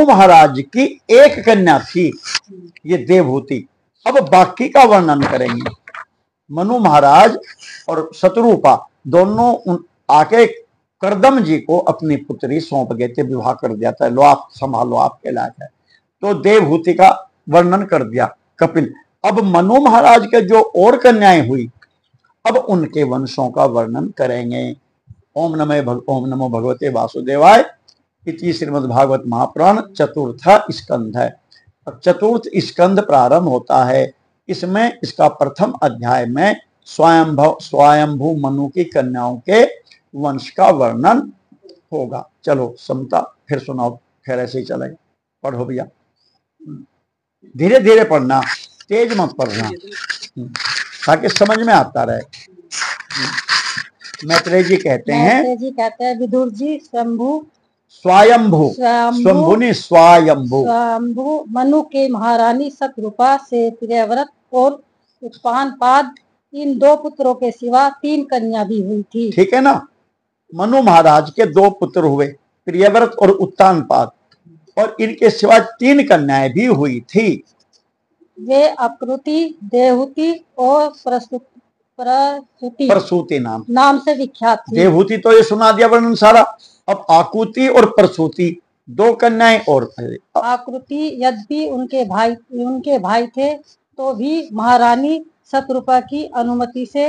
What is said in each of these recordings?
महाराज की एक कन्या थी, ये देवहूति। अब बाकी का वर्णन करेंगे। मनु महाराज और शत्रुपा दोनों आके करदम जी को अपनी पुत्री सौंप गए थे, विवाह कर दिया था, लो आप संभालो, आपके लायक है। तो देवहूति का वर्णन कर दिया कपिल। अब मनु महाराज के जो और कन्याएं हुई, अब उनके वंशों का वर्णन करेंगे। ओम नमो भगवते वासुदेवाय। इति श्रीमद्भागवत महापुराण चतुर्थ स्कंध है। अब चतुर्थ स्कंध प्रारंभ होता है। इसमें इसका प्रथम अध्याय में स्वयंभू मनु की कन्याओं के वंश का वर्णन होगा। चलो समता फिर सुनाओ, फिर ऐसे ही चलेगा। पढ़ो भैया, धीरे धीरे पढ़ना, तेज मत पढ़ना, ताकि समझ में आता रहे। मैत्रेय जी कहते हैं विदुर जी स्वयंभू मनु के महारानी शतरूपा से प्रियव्रत और उत्तानपाद, इन दो पुत्रों के सिवा 3 कन्या भी हुई थी। ठीक है ना। मनु महाराज के 2 पुत्र हुए, प्रियव्रत और उत्तानपाद, और इनके सिवा 3 कन्याएं भी हुई थी। वे आकृति, देवहूति और प्रसूति नाम से विख्यात थी। देवहूति तो ये सुना दिया वर्णन सारा। अब आकुति और प्रसूति 2 कन्याएं और। आकृति यद्यपि उनके भाई थे, तो भी महारानी शतरूपा की अनुमति से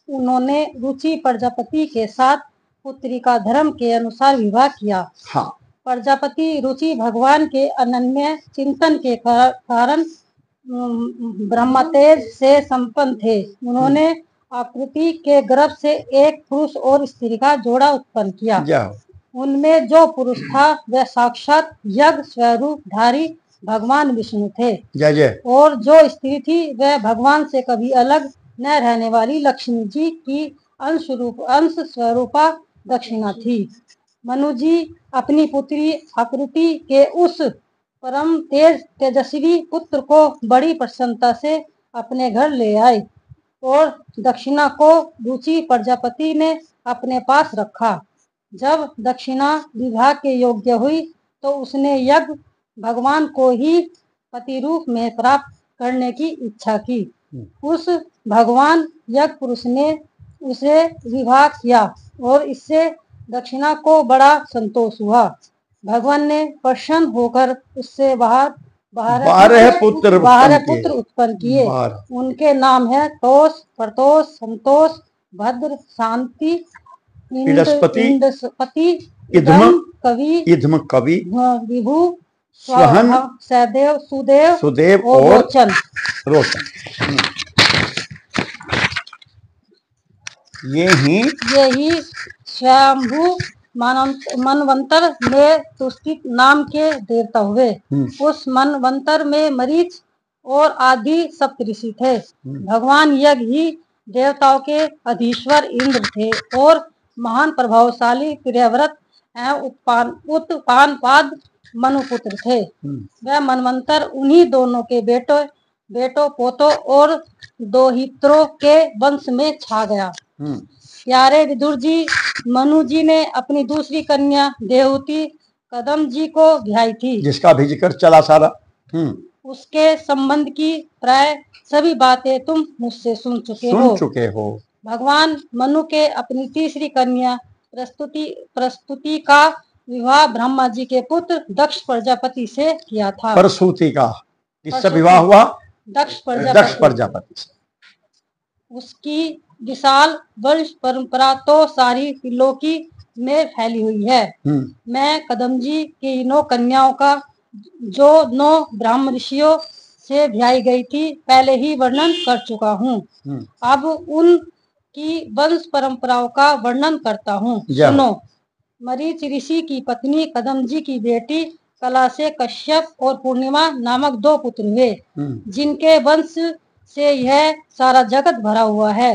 उन्होंने रुचि प्रजापति के साथ पुत्री का धर्म के अनुसार विवाह किया। हाँ। प्रजापति रुचि भगवान के अनन्य चिंतन के कारण ब्रह्मतेज से संपन्न थे। उन्होंने आकृति के गर्भ से एक पुरुष और स्त्री का जोड़ा उत्पन्न किया। उनमें जो पुरुष था वह साक्षात यज्ञ स्वरूपधारी भगवान विष्णु थे। जय जय। और जो स्त्री थी वह भगवान से कभी अलग न रहने वाली लक्ष्मी जी की अंश स्वरूपा दक्षिणा थी। मनु जी अपनी पुत्री आकृति के उस परम तेजस्वी पुत्र को बड़ी प्रसन्नता से अपने घर ले आए और दक्षिणा को रुचि प्रजापति ने अपने पास रखा। जब दक्षिणा विवाह के योग्य हुई तो उसने यज्ञ भगवान को ही पति रूप में प्राप्त करने की इच्छा की। उस भगवान यज्ञ पुरुष ने उसे विवाह किया और इससे दक्षिणा को बड़ा संतोष हुआ। भगवान ने प्रसन्न होकर उससे 12 पुत्र उत्पन्न किए। उनके नाम है तोष, प्रतोष, संतोष, भद्र, शांति, इंद्रपति, इधम कवि, विभु, स्वहन, सहदेव, सुदेव और रोचन। ये ही स्वयंभू मनवंतर में तुष्टित नाम के देवता हुए। उस मनवंतर में मरीच और आदि सप्तऋषि थे। भगवान यज्ञ ही देवताओं के अधीश्वर इंद्र थे और महान प्रभावशाली प्रियव्रत एवं उत्तानपाद मनुपुत्र थे। वह मनवंतर उन्हीं दोनों के बेटों पोतों और दोहित्रों के वंश में छा गया। प्यारे विदुर जी, मनु जी ने अपनी दूसरी कन्या देवहूति कदम जी को ब्याही थी, जिसका भी जिक्र चला सारा। उसके संबंध की प्राय सभी बातें तुम मुझसे सुन चुके हो। भगवान मनु के अपनी तीसरी कन्या प्रस्तुति का विवाह ब्रह्मा जी के पुत्र दक्ष प्रजापति से किया था। प्रसूति का किससे विवाह हुआ? दक्ष प्रजापति से। उसकी विशाल वंश परंपरा तो सारी त्रिलोकी में फैली हुई है। मैं कदम जी की 9 कन्याओं का जो 9 ब्राह्मण ऋषियों से ब्याही गई थी पहले ही वर्णन कर चुका हूँ। अब उनकी वंश परंपराओं का वर्णन करता हूँ, सुनो। मरीच ऋषि की पत्नी कदम जी की बेटी कला से कश्यप और पूर्णिमा नामक 2 पुत्र हुए, जिनके वंश से यह सारा जगत भरा हुआ है।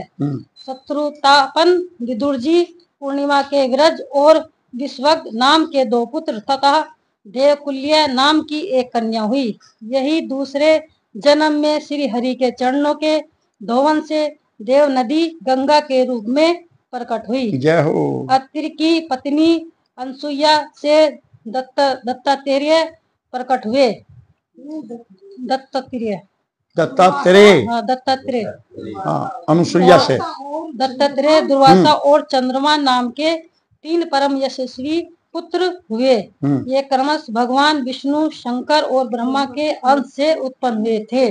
शत्रुतापन विदुर जी पूर्णिमा के विरज और विश्वग नाम के 2 पुत्र तथा देवकुल्य नाम की एक कन्या हुई। यही दूसरे जन्म में श्री हरि के चरणों के धोवन से देव नदी गंगा के रूप में प्रकट हुई। जय हो। अत्रि की पत्नी अनसुईया से दत्तात्रेय प्रकट हुए। दत्तात्रेय अनुसुईया से दत्तात्रेय, दुर्वासा और चंद्रमा नाम के 3 परम यशस्वी पुत्र हुए। ये क्रमश भगवान विष्णु, शंकर और ब्रह्मा के अंश से उत्पन्न हुए थे।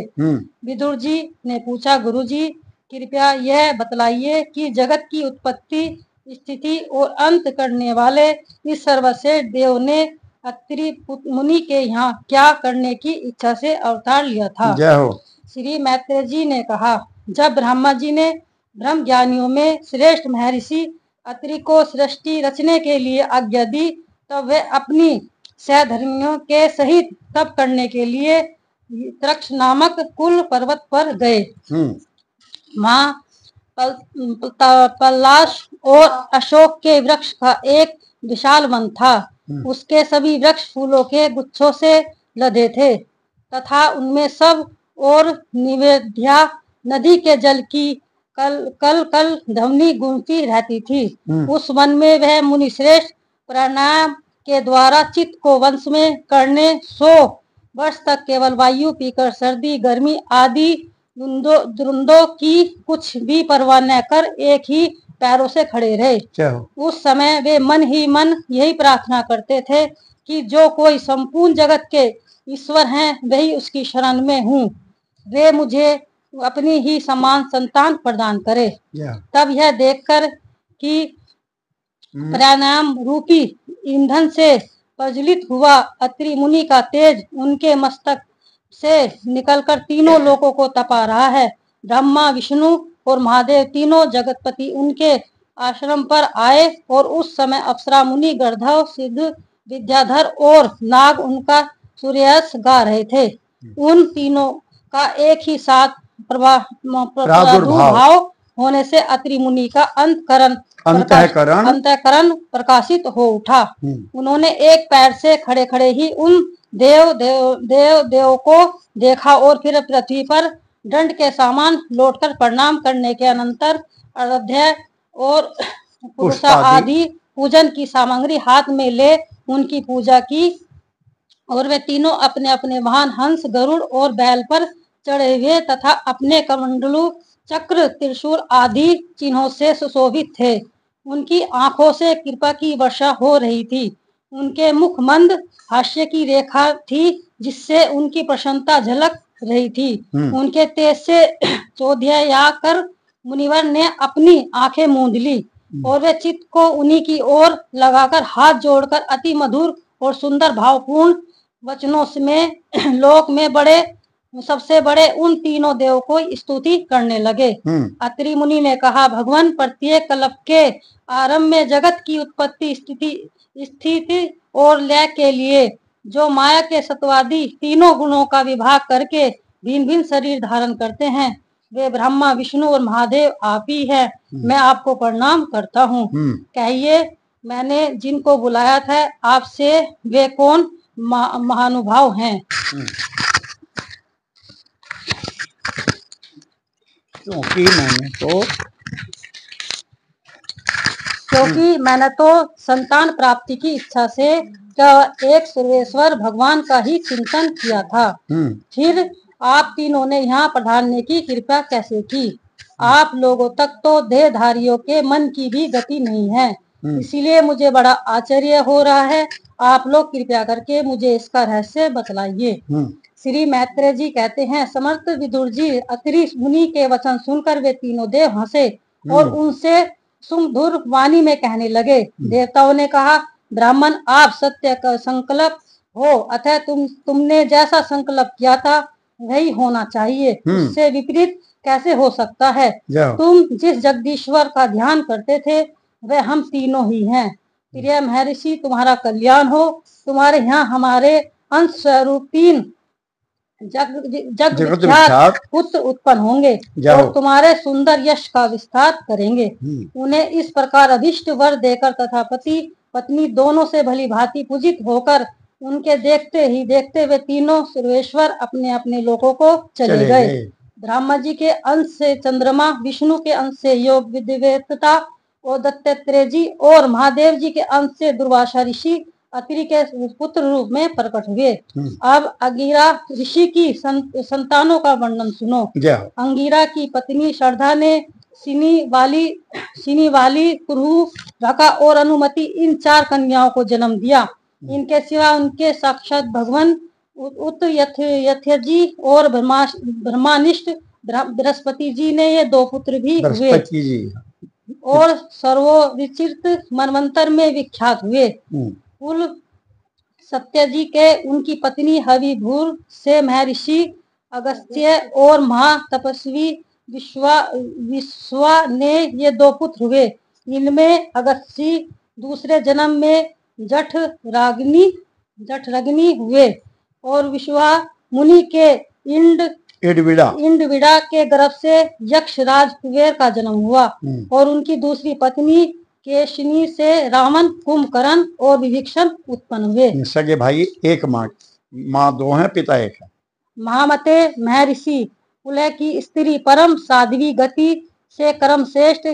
विदुर जी ने पूछा, गुरुजी कृपया यह बतलाइए कि जगत की उत्पत्ति, स्थिति और अंत करने वाले इस सर्वश्रेष्ठ देव ने अत्रि मुनि के यहाँ क्या करने की इच्छा से अवतार लिया था। जय हो। श्री मैत्रेय जी ने कहा, जब ब्रह्मा जी ने ब्रह्म ज्ञानियों में श्रेष्ठ महर्षि अत्रि को सृष्टि रचने के लिए आज्ञा दी, तब वे अपनी सहधर्मियों के सहित तप करने के लिए तृक्ष नामक कुल पर्वत पर गए। माँ पलाश और अशोक के वृक्ष का एक विशाल वन था। उसके सभी वृक्ष फूलों के गुच्छों से लदे थे तथा उनमें सब और निवेद्या नदी के जल की कल ध्वनि गूंजती रहती थी। उस वन में वह मुनि श्रेष्ठ प्राणायाम के द्वारा चित्त को वश में करने 100 वर्ष तक केवल वायु पीकर सर्दी गर्मी आदि द्वंद्वों की कुछ भी परवाह न कर एक ही पैरों से खड़े रहे। उस समय वे मन ही मन यही प्रार्थना करते थे कि जो कोई संपूर्ण जगत के ईश्वर हैं वही उसकी शरण में हूँ, वे मुझे अपनी ही समान संतान प्रदान करे। तब यह देखकर कि प्राणायाम रूपी ईंधन से प्रज्वलित हुआ अत्रि मुनि का तेज उनके मस्तक से निकलकर तीनों लोकों को तपा रहा है, ब्रह्मा, विष्णु और महादेव तीनों जगतपति उनके आश्रम पर आए और उस समय अप्सरा मुनि, गंधर्व, सिद्ध, विद्याधर और नाग उनका सूर्ययश गा रहे थे। उन तीनों का एक ही साथ प्रादुर्भाव होने से अत्रि मुनि का अंतःकरण प्रकाशित हो उठा। उन्होंने एक पैर से खड़े खड़े ही उन देव को देखा और फिर पृथ्वी पर दंड के समान लौटकर प्रणाम करने के अनंतर अर्घ्य और पुरुषा आदि पूजन की सामग्री हाथ में ले उनकी पूजा की और वे तीनों अपने अपने वाहन हंस, गरुड़ और बैल पर चढ़े हुए तथा अपने कमंडलू, चक्र, त्रिशूल आदि चिन्हों से सुशोभित थे। उनकी आंखों से कृपा की वर्षा हो रही थी। उनके मुख मंद हास्य की रेखा थी जिससे उनकी प्रसन्नता झलक रही थी। उनके तेज से चौधिया कर मुनिवर ने अपनी आंखें मूंद ली और वे चित्त को उन्हीं की ओर लगाकर हाथ जोड़कर अति मधुर और सुंदर भावपूर्ण वचनों में लोक में सबसे बड़े उन तीनों देव को स्तुति करने लगे। अत्रि मुनि ने कहा, भगवान, प्रत्येक कल्प के आरंभ में जगत की उत्पत्ति, स्थिति और लय के लिए जो माया के सत्वादी तीनों गुणों का विभाग करके भिन्न भिन्न शरीर धारण करते हैं, वे ब्रह्मा, विष्णु और महादेव आप ही है। मैं आपको प्रणाम करता हूँ। कहिए, मैंने जिनको बुलाया था आपसे वे कौन महानुभाव हैं? क्योंकि मैंने तो संतान प्राप्ति की इच्छा से एक सर्वेश्वर भगवान का ही चिंतन किया था। फिर आप तीनों ने यहाँ पधारने की कृपा कैसे की? आप लोगों तक तो देहधारियों के मन की भी गति नहीं है, इसीलिए मुझे बड़ा आश्चर्य हो रहा है। आप लोग कृपया करके मुझे इसका रहस्य बतलाइए। श्री मैत्रेय जी कहते हैं, समर्थ विदुर जी, अत्रि मुनि के वचन सुनकर वे तीनों देव हंसे और उनसे सुमधुर वाणी में कहने लगे। देवताओं ने कहा, ब्राह्मण, आप सत्य का संकल्प हो, अतः तुमने जैसा संकल्प किया था वही होना चाहिए, उससे विपरीत कैसे हो सकता है? तुम जिस जगदीश्वर का ध्यान करते थे वह हम तीनों ही हैं। प्रिय महर्षि, तुम्हारा कल्याण हो। तुम्हारे यहाँ हमारे अंश स्वरूप 3 जग विख्यात पुत्र उत्पन्न होंगे और तुम्हारे सुंदर यश का विस्तार करेंगे। उन्हें इस प्रकार अभिष्ट वर देकर तथा पति पत्नी दोनों से भली भांति पूजित होकर उनके देखते ही देखते वे तीनों सर्वेश्वर अपने अपने लोकों को चले गए। ब्रह्मा जी के अंश से चंद्रमा, विष्णु के अंश से योग विद्वेता और दत्तात्रेय जी और महादेव जी के अंश से दुर्वासा ऋषि अत्रि के पुत्र रूप में प्रकट हुए। अब अंगिरा ऋषि की संतानों का वर्णन सुनो। अंगिरा की पत्नी श्रद्धा ने सिनी वाली, कुरहु, रका और अनुमति इन 4 कन्याओं को जन्म दिया। इनके सिवा उनके साक्षात भगवान यथजी और ब्रह्मानिष्ठ बृहस्पति जी ने ये 2 पुत्र भी हुए और सर्वोचित मनवंतर में विख्यात हुए। कुल सत्य जी के उनकी पत्नी हविभूर से महर्षि अगस्त्य और महातपस्वी विश्वा ने ये 2 पुत्र हुए। इनमें अगस्त्य दूसरे जन्म में जठरग्नि हुए और विश्वा मुनि के इंडविड़ा के गर्भ से यक्षराज कुबेर का जन्म हुआ और उनकी दूसरी पत्नी केशिनी से रावण, कुंभकर्ण और विभीषण उत्पन्न हुए। सगे भाई एक माँ 2 हैं, पिता एक है। महामते महर्षि कुल की स्त्री परम साध्वी गति से कर्म श्रेष्ठ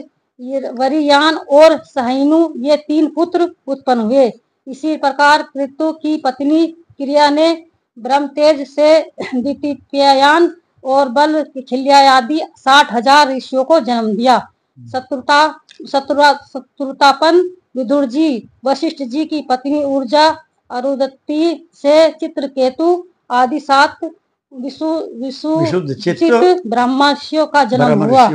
वरियान और सहिनु ये 3 पुत्र उत्पन्न हुए। इसी प्रकार पृथु की पत्नी क्रिया ने ब्रह्म तेज से द्वितीयायन और बल खिल्या आदि 60,000 ऋषियों को जन्म दिया। शत्रुतापन विदुर जी वशिष्ठ जी की पत्नी ऊर्जा अरुदत्ती से चित्रकेतु आदि 7 विशुद्ध ब्रह्मर्षियों का जन्म हुआ।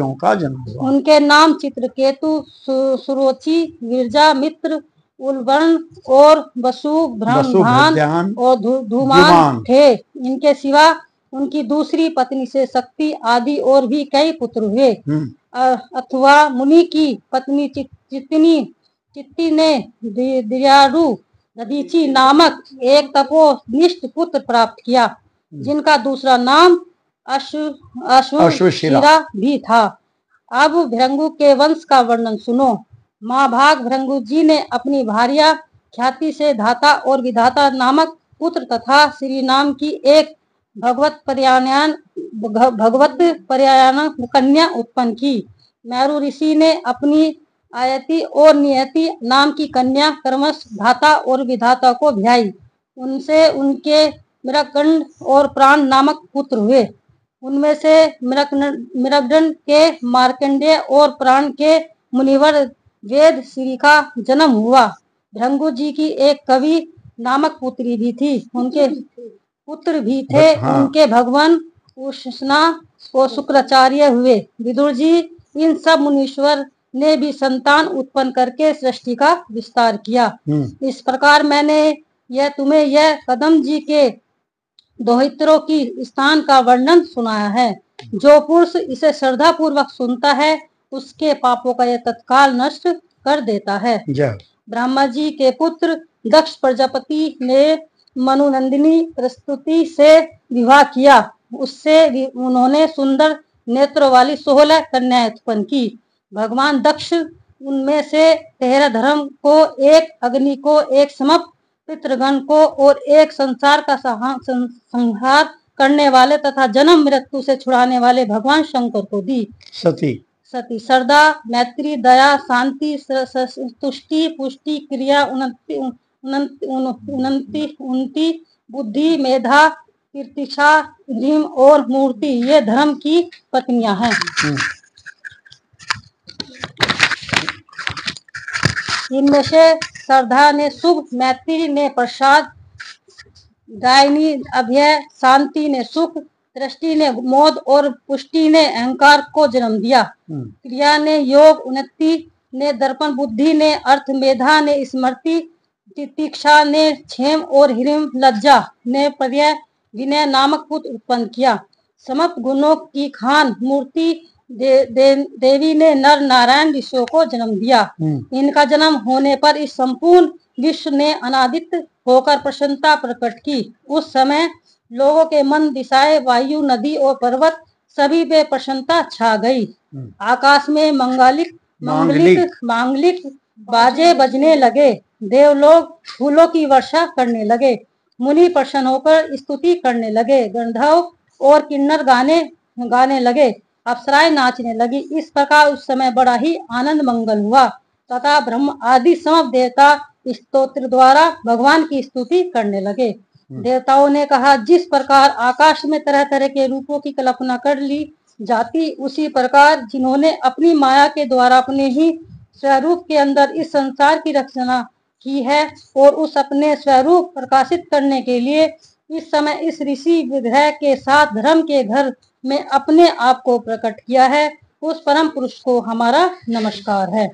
उनके नाम चित्रकेतु, सुरोचि, विरजा, मित्र, उलवर्ण और वसु, ब्रह्मधान और धूमान थे। इनके सिवा उनकी दूसरी पत्नी से शक्ति आदि और भी कई पुत्र हुए। अथवा मुनि की पत्नी चित्ती ने दियारु दधीची नामक एक तपोनिष्ठ पुत्र प्राप्त किया, जिनका दूसरा नाम अश्वशिरा भी था। अब भृंगु के वंश का वर्णन सुनो। महाभाग भृंगु जी ने अपनी भार्या ख्याति से धाता और विधाता नामक पुत्र तथा श्री नाम की एक भगवत पर्यायण कन्या उत्पन्न की। मेरु ऋषि ने अपनी आयति और नियति नाम की कन्या क्रमश धाता और विधाता को ब्याई। उनसे उनके मृगंड और प्राण नामक पुत्र हुए। उनमें से मृगंड के मार्कंडेय और प्राण के मुनिवर वेद श्री का जन्म हुआ। भृंगु जी की एक कवि नामक पुत्री भी थी। उनके पुत्र भी थे। उनके भगवान उष्णा और शुक्राचार्य हुए। विदुर जी इन सब मुनीश्वर ने भी संतान उत्पन्न करके सृष्टि का विस्तार किया। इस प्रकार मैंने तुम्हें यह कदम जी के दोहित्रों की स्थान का वर्णन सुनाया है। जो पुरुष इसे श्रद्धा पूर्वक सुनता है उसके पापों का यह तत्काल नष्ट कर देता है। ब्रह्मा जी के पुत्र दक्ष प्रजापति ने मनुनंदिनी प्रस्तुति से विवाह किया। उससे उन्होंने सुंदर नेत्रों वाली 16 कन्याएं उत्पन्न की। भगवान दक्ष उनमें से 13 धर्म को, एक अग्नि को, एक समप पितृगण को और एक संसार का संहार करने वाले तथा जन्म मृत्यु से छुड़ाने वाले भगवान शंकर को दी। सती श्रद्धा, मैत्री, दया, शांति, तुष्टि, पुष्टि, क्रिया, उन्नति, बुद्धि, मेधा, तीर्थिक्षा, धीम और मूर्ति ये धर्म की पत्नियां हैं। इनमें से श्रद्धा ने शुभ, मैत्री ने प्रसाद, गायनी अभय, शांति ने सुख, दृष्टि ने मोद और पुष्टि ने अहंकार को जन्म दिया। क्रिया ने योग, उन्नति ने दर्पण, बुद्धि ने अर्थ, मेधा ने स्मृति, तितिक्षा ने क्षेम और हिरिम, लज्जा ने पर्याय, विनय नामक पुत्र उत्पन्न किया। समस्त गुणों की खान मूर्ति देवी ने नर नारायण ऋषियों को जन्म दिया। इनका जन्म होने पर इस संपूर्ण विश्व ने आनंदित होकर प्रसन्नता प्रकट की। उस समय लोगों के मन, दिशाएं, वायु, नदी और पर्वत सभी पे प्रसन्नता छा गई। आकाश में मांगलिक बाजे बजने लगे। देवलोग फूलों की वर्षा करने लगे। मुनि प्रसन्न होकर स्तुति करने लगे। गंधर्व और किन्नर गाने लगे। अप्सराएं नाचने लगी। इस प्रकार उस समय बड़ा ही आनंद मंगल हुआ तथा ब्रह्म आदि समस्त देवता स्तोत्र द्वारा भगवान की स्तुति करने लगे। देवताओं ने कहा, जिस प्रकार आकाश में तरह तरह के रूपों की कल्पना कर ली जाती, उसी प्रकार जिन्होंने अपनी माया के द्वारा अपने ही स्वरूप के अंदर इस संसार की रचना की है और उस अपने स्वरूप प्रकाशित करने के लिए इस समय इस ऋषि विग्रह के साथ धर्म के घर में अपने आप को प्रकट किया है, उस परम पुरुष को हमारा नमस्कार है।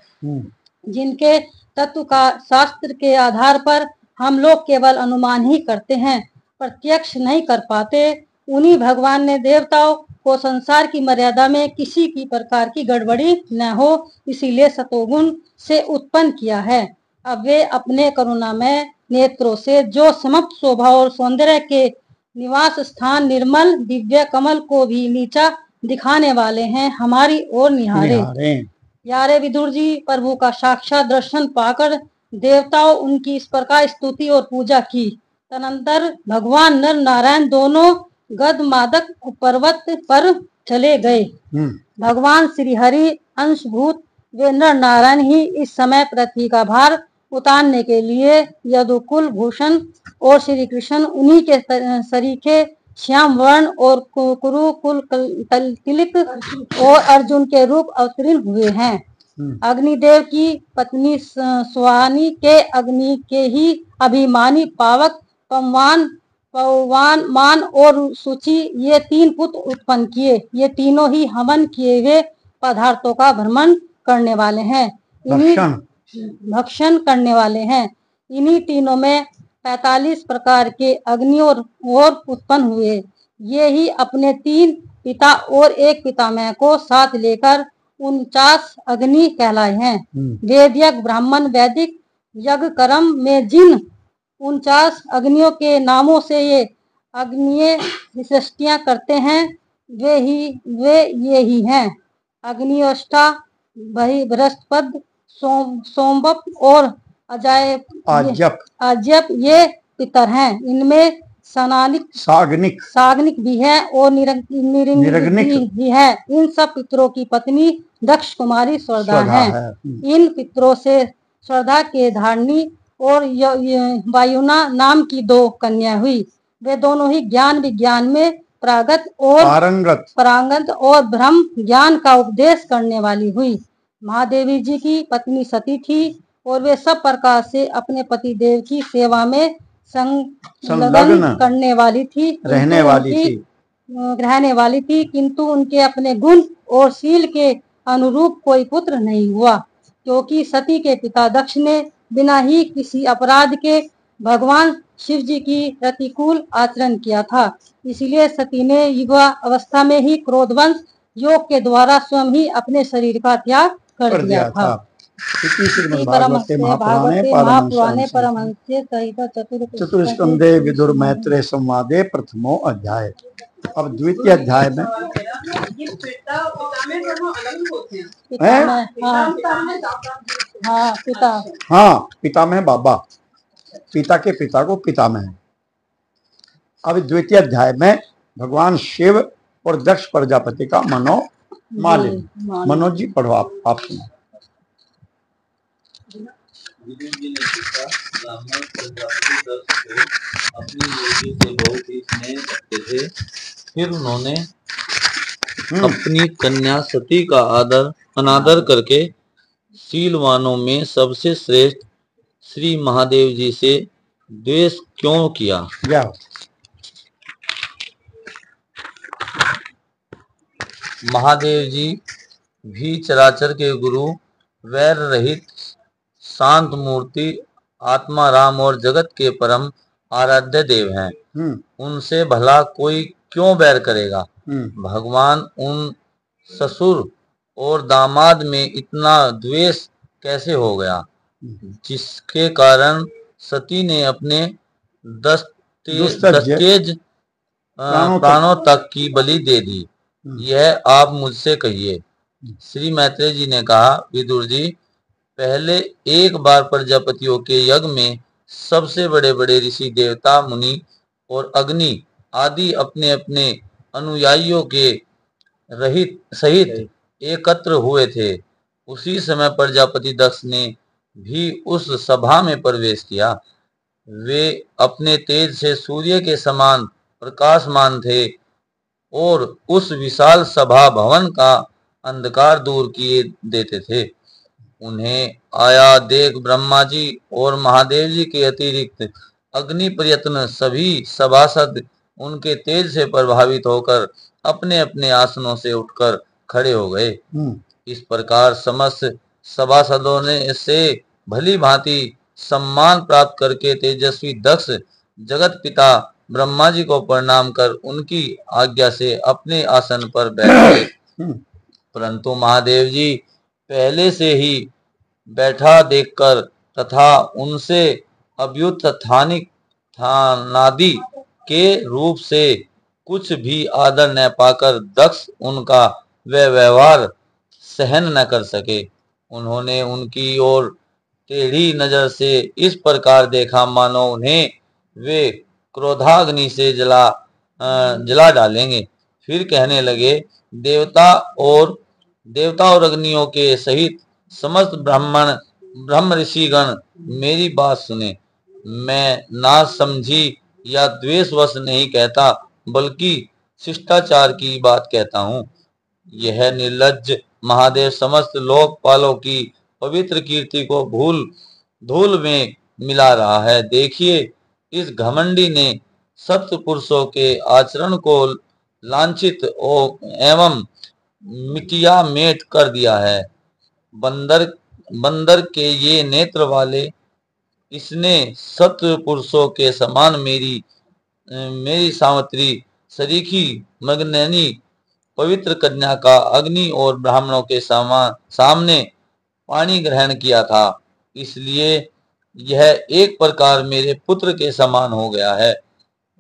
जिनके तत्व का शास्त्र के आधार पर हम लोग केवल अनुमान ही करते हैं, प्रत्यक्ष नहीं कर पाते, उन्हीं भगवान ने देवताओं को संसार की मर्यादा में किसी की प्रकार की गड़बड़ी न हो, इसीलिए सतोगुण से उत्पन्न किया है। अब वे अपने करुणामय नेत्रों से जो समस्त शोभा और सौंदर्य के निवास स्थान निर्मल दिव्य कमल को भी नीचा दिखाने वाले हैं, हमारी ओर निहारे। यारे विदुर जी, प्रभु का साक्षात दर्शन पाकर देवताओं उनकी इस प्रकार स्तुति और पूजा की। तदनंतर भगवान नर नारायण दोनों गद मादक पर्वत पर चले गए। भगवान श्री हरि अंशभूत वे नर नारायण ही इस समय पृथ्वी का भार उतारने के लिए यदुकुल भूषण और श्री कृष्ण उन्हीं के सरीखे श्याम वर्ण और कुरुकुल तिलक और अर्जुन के रूप अवतीर्ण हुए हैं। अग्निदेव की पत्नी स्वानी के अग्नि के ही अभिमानी पावक पवन मान और सूची ये 3 पुत्र उत्पन्न किए। ये तीनों ही हवन किए हुए पदार्थों का भ्रमण करने वाले हैं, भक्षण करने वाले हैं। इन्हीं तीनों में 45 प्रकार के अग्नि और उत्पन्न हुए। ये ही अपने 3 पिता और 1 पितामह को साथ लेकर 49 अग्नि कहलाए हैं। वेद यज्ञ ब्राह्मण वैदिक यज्ञ कर्म में जिन 49 अग्नियों के नामों से ये अग्निये सृष्टियां करते हैं, वे ये ही हैं: अग्निष्ठा, बृहस्पति, सोमवप और आज्यप ये पितर हैं। इनमें साग्निक भी है और निरग्निक भी है। इन सब पितरों की पत्नी दक्ष कुमारी श्रद्धा है। इन पितरों से श्रद्धा के धारणी और वायुना नाम की 2 कन्या हुई। वे दोनों ही ज्ञान विज्ञान में पारंगत और ब्रह्म ज्ञान का उपदेश करने वाली हुई। महादेवी जी की पत्नी सती थी और वे सब प्रकार से अपने पति देव की सेवा में संलग्न करने वाली थी, रहने वाली थी, किंतु उनके अपने गुण और शील के अनुरूप कोई पुत्र नहीं हुआ, क्योंकि सती के पिता दक्ष ने बिना ही किसी अपराध के भगवान शिव जी की प्रतिकूल आचरण किया था। इसलिए सती ने युवा अवस्था में ही क्रोधवंश योग के द्वारा स्वयं ही अपने शरीर का त्याग कर दिया था। महापुराणे परमहंसे सहित चतुर्स्कंदे विदुर मैत्रेय संवादे प्रथमो अध्याय। अब द्वितीय अध्याय में पितामह बाबा, पिता के पिता को पितामह। अब द्वितीय अध्याय में भगवान शिव और दक्ष प्रजापति का मनोमालिन्य। मनोज जी पढ़ो, आप सुनो। विदुर जी ने पूछा, ब्राह्मण प्रजापति दक्ष को अपनी मुर्गी से बहुत ही स्नेह करते थे। फिर उन्होंने अपनी कन्या सती का अनादर करके शीलवानों में सबसे श्रेष्ठ श्री महादेव जी से द्वेष क्यों किया? महादेव जी भी चराचर के गुरु, वैर रहित शांत मूर्ति, आत्मा राम और जगत के परम आराध्य देव हैं। उनसे भला कोई क्यों बैर करेगा? भगवान उन ससुर और दामाद में इतना द्वेष कैसे हो गया, जिसके कारण सती ने अपने दस्तेज प्राणों तक की बलि दे दी? यह आप मुझसे कहिए। श्री मैत्रेय जी ने कहा, विदुर जी, पहले एक बार प्रजापतियों के यज्ञ में सबसे बड़े बड़े ऋषि, देवता, मुनि और अग्नि आदि अपने अपने अनुयायियों के सहित एकत्र हुए थे। उसी समय प्रजापति दक्ष ने भी उस सभा में प्रवेश किया। वे अपने तेज से सूर्य के समान प्रकाशमान थे और उस विशाल सभा भवन का अंधकार दूर किए देते थे। उन्हें आया देख ब्रह्मा जी और महादेव जी के अतिरिक्त अग्नि प्रयत्न सभी सभासद उनके तेज से प्रभावित होकर अपने अपने आसनों से उठकर खड़े हो गए। इस प्रकार समस्त सभासदों ने से भली भांति सम्मान प्राप्त करके तेजस्वी दक्ष जगत पिता ब्रह्मा जी को प्रणाम कर उनकी आज्ञा से अपने आसन पर बैठ गए। परंतु महादेव जी पहले से ही बैठा देखकर तथा उनसे अभ्युत्थानिक नादि के रूप से कुछ भी आदर न पाकर दक्ष उनका वह व्यवहार सहन न कर सके। उन्होंने उनकी ओर टेढ़ी नजर से इस प्रकार देखा मानो उन्हें वे क्रोधाग्नि से जला डालेंगे। फिर कहने लगे, देवता और अग्नियों के सहित समस्त ब्रह्म ऋषिगण मेरी बात सुने। मैं ना समझी या द्वेषवश नहीं कहता, बल्कि शिष्टाचार की बात कहता हूँ। यह निर्लज्ज महादेव समस्त लोकपालों की पवित्र कीर्ति को धूल में मिला रहा है। देखिए, इस घमंडी ने सप्त पुरुषों के आचरण को लांछित एवं मिटिया मेट कर दिया है। बंदर के ये नेत्र वाले इसने सप्त पुरुषों के समान मेरी सावित्री सरीखी मगनैनी पवित्र कन्या का अग्नि और ब्राह्मणों के सामने पानी ग्रहण किया था। इसलिए यह एक प्रकार मेरे पुत्र के समान हो गया है।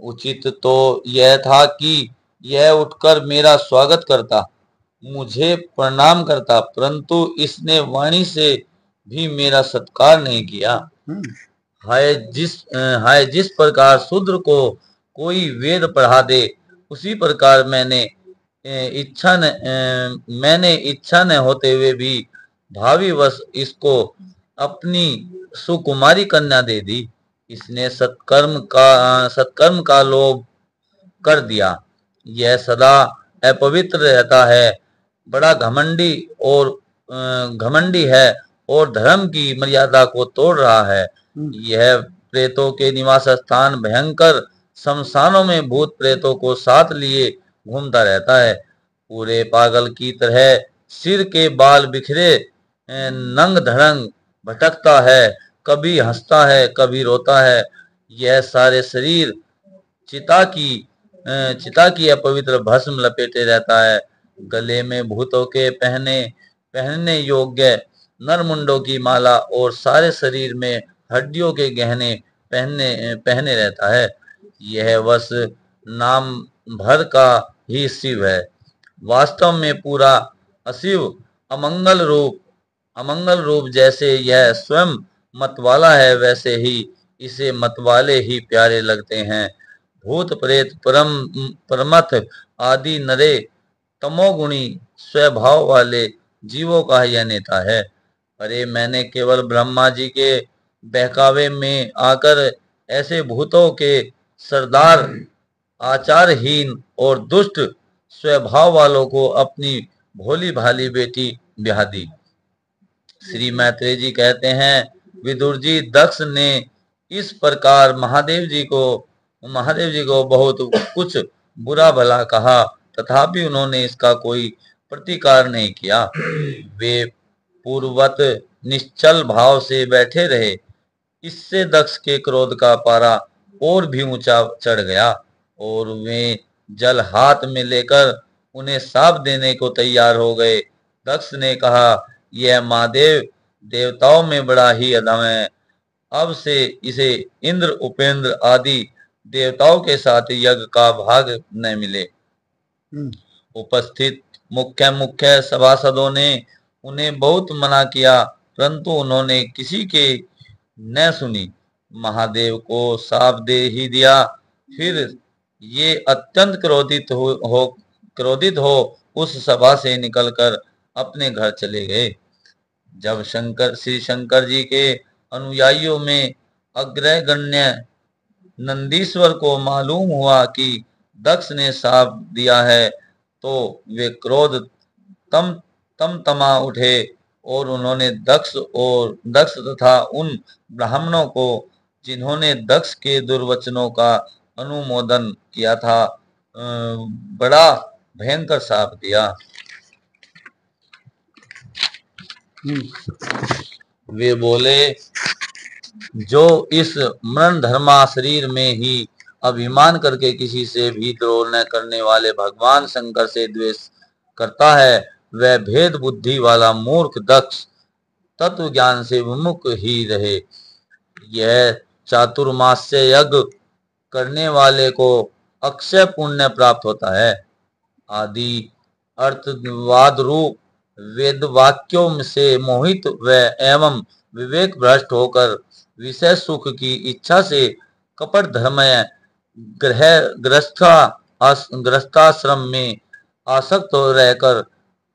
उचित तो यह था कि यह उठकर मेरा स्वागत करता, मुझे प्रणाम करता, परंतु इसने वाणी से भी मेरा सत्कार नहीं किया। हाय जिस प्रकार शूद्र को कोई वेद पढ़ा दे, उसी प्रकार मैंने इच्छा न होते हुए भी भावीवश इसको अपनी सुकुमारी कन्या दे दी। इसने सत्कर्म का लोभ कर दिया। यह सदा अपवित्र रहता है, बड़ा घमंडी है और धर्म की मर्यादा को तोड़ रहा है। यह प्रेतों के निवास स्थान भयंकर शमशानों में भूत प्रेतों को साथ लिए घूमता रहता है। पूरे पागल की तरह सिर के बाल बिखरे नंग धड़ंग भटकता है, कभी हंसता है, कभी रोता है। यह सारे शरीर चिता की अपवित्र भस्म लपेटे रहता है। गले में भूतों के पहनने योग्य नरमुंडों की माला और सारे शरीर में हड्डियों के गहने पहने रहता है। यह बस नाम भर का ही शिव है, वास्तव में पूरा अशिव अमंगल रूप। जैसे यह स्वयं मतवाला है, वैसे ही इसे मतवाले ही प्यारे लगते हैं। भूत प्रेत परमथ आदि नरे तमोगुणी स्वभाव वाले जीवों का यह नेता है। अरे मैंने केवल ब्रह्मा जी के बहकावे में आकर ऐसे भूतों के सरदार आचारहीन और दुष्ट स्वभाव वालों को अपनी भोली भाली बेटी ब्याह दी। श्री मैत्रेय जी कहते हैं, विदुर जी, दक्ष ने इस प्रकार महादेव जी को बहुत कुछ बुरा भला कहा, तथापि उन्होंने इसका कोई प्रतिकार नहीं किया। वे पूर्ववत निश्चल भाव से बैठे रहे। इससे दक्ष के क्रोध का पारा और भी ऊंचा चढ़ गया और वे जल हाथ में लेकर उन्हें साप देने को तैयार हो गए। दक्ष ने कहा, यह महादेव देवताओं में बड़ा ही अधम है। अब से इसे इंद्र उपेंद्र आदि देवताओं के साथ यज्ञ का भाग न मिले। उपस्थित मुख्य सभासदों ने उन्हें बहुत मना किया, परंतु उन्होंने किसी के न सुनी। महादेव को साप दे ही दिया। फिर ये अत्यंत क्रोधित हो उस सभा से निकलकर अपने घर चले गए। जब श्री शंकर जी के अनुयायियों में अग्रगण्य नंदीश्वर को मालूम हुआ कि दक्ष ने शाप दिया है, तो वे क्रोध तमा उठे और उन्होंने दक्ष तथा उन ब्राह्मणों को जिन्होंने दक्ष के दुर्वचनों का अनुमोदन किया था बड़ा भयंकर शाप दिया। वे बोले, जो इस मरण धर्मा शरीर में ही अभिमान करके किसी से भी द्रोह न करने वाले भगवान शंकर से द्वेष करता है, वह भेद बुद्धि वाला मूर्ख दक्ष तत्व ज्ञान से विमुख ही रहे। यह चातुर्मास्य यज्ञ करने वाले को अक्षय पुण्य प्राप्त होता है। आदि अर्थवाद रूप वेद वाक्यों से मोहित व एवं विवेक भ्रष्ट होकर विषय सुख की इच्छा से कपट धर्मय गृहस्थाश्रम में आसक्त हो रहकर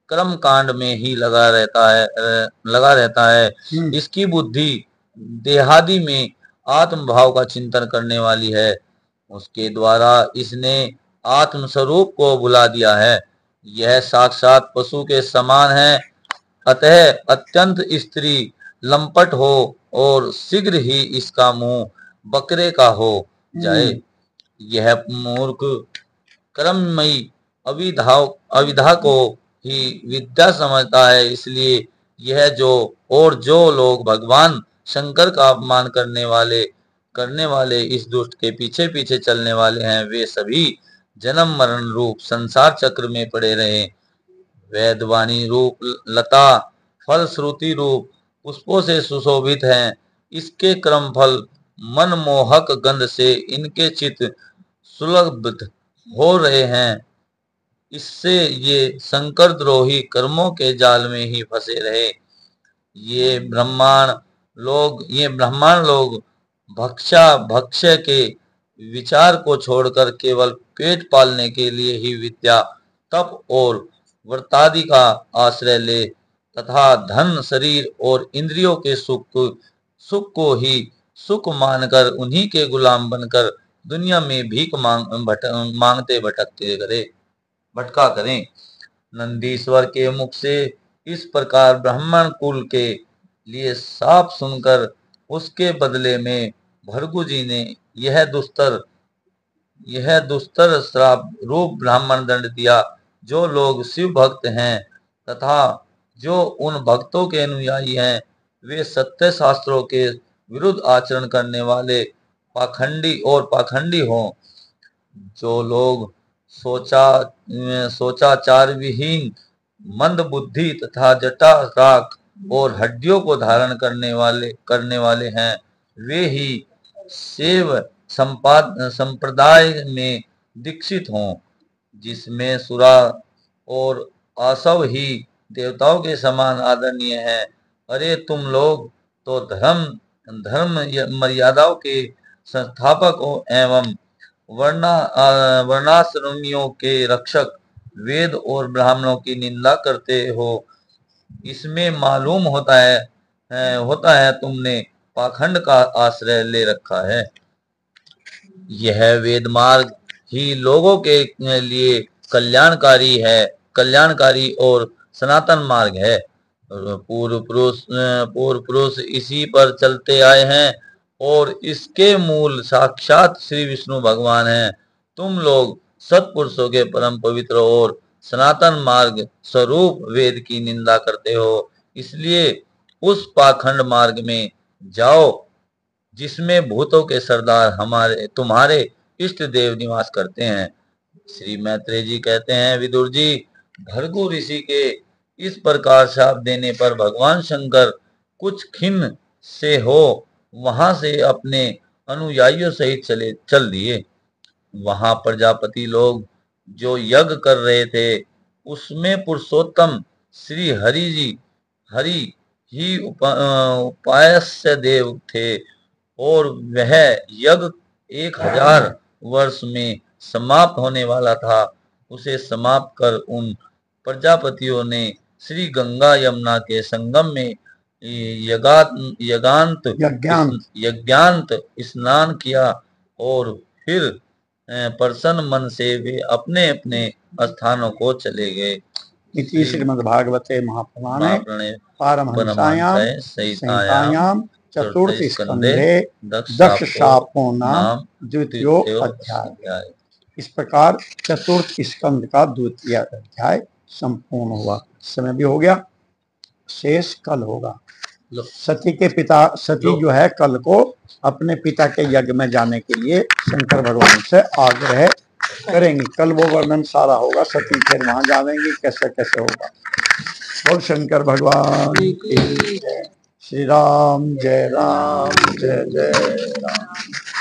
कर्म कांड में ही लगा रहता है। इसकी बुद्धि देहादि में आत्म भाव का चिंतन करने वाली है। उसके द्वारा इसने आत्म स्वरूप को भुला दिया है। यह साक्षात पशु के समान है, अतः अत्यंत स्त्री लंपट हो और शीघ्र ही इसका मुंह बकरे का हो जाए। यह मूर्ख कर्ममयी अविधा को ही विद्या समझता है। इसलिए यह जो लोग भगवान शंकर का अपमान करने वाले इस दुष्ट के पीछे पीछे चलने वाले हैं, वे सभी जन्म मरण रूप संसार चक्र में पड़े रहे। वेदवाणी रूप लता फल श्रुति रूप पुष्पों से सुशोभित हैं। इसके क्रम फल मनमोहक गंध से इनके चित्त सुलभ हो रहे हैं। इससे ये शंकर द्रोही कर्मों के जाल में ही फंसे रहे। ये ब्राह्मण लोग भक्ष्य के विचार को छोड़कर केवल पेट पालने के लिए ही विद्या तप और व्रतादि का आश्रय ले तथा धन शरीर और इंद्रियों के सुख को ही सुख मानकर उन्हीं के गुलाम बनकर दुनिया में भीख मांगते भटका करें। नंदीश्वर के मुख से इस प्रकार ब्राह्मण कुल के लिए शाप सुनकर उसके बदले में भृगु जी ने यह दुस्तर श्राप रूप ब्राह्मण दंड दिया। जो लोग शिव भक्त हैं तथा जो उन भक्तों के अनुयायी हैं, वे सत्य शास्त्रों के विरुद्ध आचरण करने वाले पाखंडी हों। जो लोग सोचाचार विहीन मंद बुद्धि तथा जटा राख और हड्डियों को धारण करने वाले हैं, वे ही शैव संप्रदाय में दीक्षित हों, जिसमें सुरा और आसव ही देवताओं के समान आदरणीय हैं। अरे तुम लोग तो धर्म मर्यादाओं के संस्थापक एवं वर्णाश्रमियों के रक्षक वेद और ब्राह्मणों की निंदा करते हो। इसमें मालूम होता है तुमने पाखंड का आश्रय ले रखा है। यह वेद मार्ग ही लोगों के लिए कल्याणकारी और सनातन मार्ग है। पूर्व पुरुष इसी पर चलते आए हैं और इसके मूल साक्षात श्री विष्णु भगवान हैं। तुम लोग सत्पुरुषों के परम पवित्र और सनातन मार्ग स्वरूप वेद की निंदा करते हो। इसलिए उस पाखंड मार्ग में जाओ जिसमें भूतों के सरदार तुम्हारे इष्ट देव निवास करते हैं। श्री मैत्रेय जी कहते हैं, विदुर जी, भृगु ऋषि के इस प्रकार शाप देने पर भगवान शंकर कुछ खिन्न से हो वहां से अपने अनुयायियों सहित चल दिए। वहां प्रजापति लोग जो यज्ञ कर रहे थे उसमें पुरुषोत्तम श्री हरि ही उपास्य देव थे और वह यज्ञ 1000 वर्ष में समाप्त होने वाला था। उसे समाप्त कर उन प्रजापतियों ने श्री गंगा यमुना के संगम में यज्ञांत स्नान किया और फिर प्रसन्न मन से वे अपने अपने स्थानों को चले गए। इति श्रीमद्भागवते महापुराणे पारमहंस्यां संहितायां चतुर्थ स्कंधे दक्ष शापो नाम द्वितीयो अध्याय। इस प्रकार चतुर्थ स्कंध का द्वितीय अध्याय संपूर्ण हुआ। समय भी हो गया, शेष कल होगा। सती के पिता, सती जो है कल को अपने पिता के यज्ञ में जाने के लिए शंकर भगवान से आग्रह करेंगी। कल वो वर्णन सारा होगा, सती फिर वहां जाएंगी, कैसे कैसे होगा। बोल शंकर भगवान की जय। श्री राम जय राम, जय जय राम।